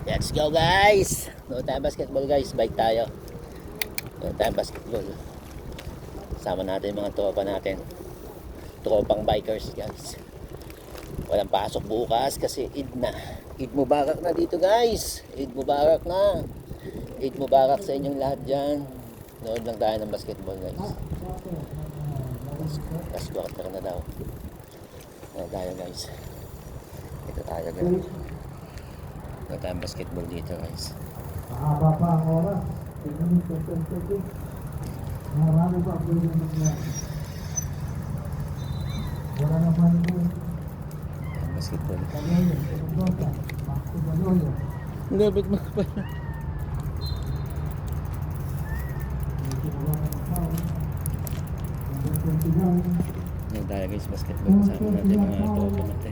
Let's go guys! Noon tayo basketball guys, bike tayo. Noon tayo basketball. Sama natin yung mga tropa natin. Tropang bikers guys. Walang pasok bukas kasi Eid na. Eid Mubarak na dito guys. Eid Mubarak na. Eid Mubarak sa inyong lahat dyan. Nood lang tayo ng basketball guys. Last quarter na daw. Nood tayo guys. Ito tayo guys. Nood tayo basketball dito guys. Mahaba pa ang oras. Tingnan mo sa marami pa ang pwede nangyari. Wala naman po. Basketball. Kaloyo, Kaloyo, Maxi Kaloyo. Gabit mo pa. Medyo wala ng foul. Number 29. Nood tayo guys basketball. Kasama natin mga tropa natin.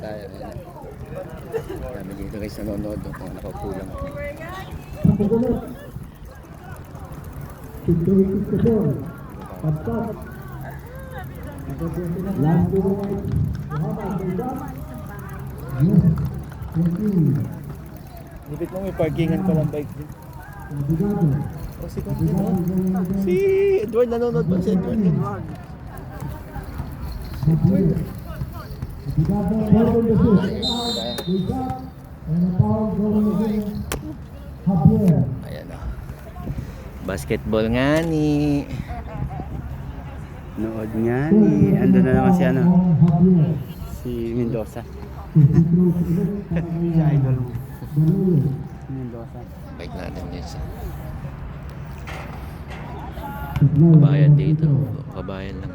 Tayo. Dami dito guys nanonood ng mga nakapulang. Lipit mo may parkingan ko lang bike din. Oh, si Si Edward nanonood pa si Edward. Ayan o. Basketball nga ni. Nood nga ni, ando na naman si ano, si Mendoza. Si idol mo. Mendoza. Bike natin din siya. Kabayan dito. Kabayan lang.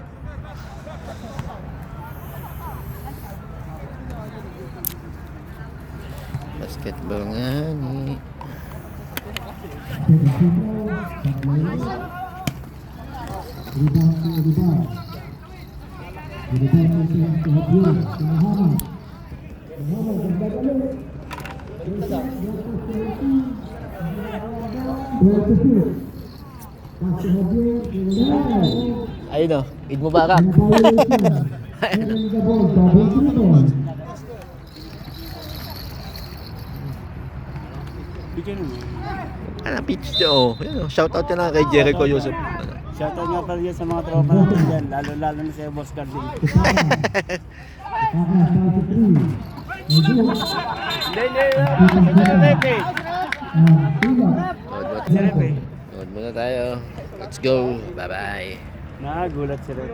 Basketball nga ni. Ayun o, Eid Mubarak. Bigyan mo. Ano, pitch nyo. Shoutout na lang kay Jericho Yusuf. Shoutout nga pala dyan sa mga tropa natin dyan, lalo na sa Boss Cardin. Load muna tayo. Let's go. Bye-bye. Nagulat si Red.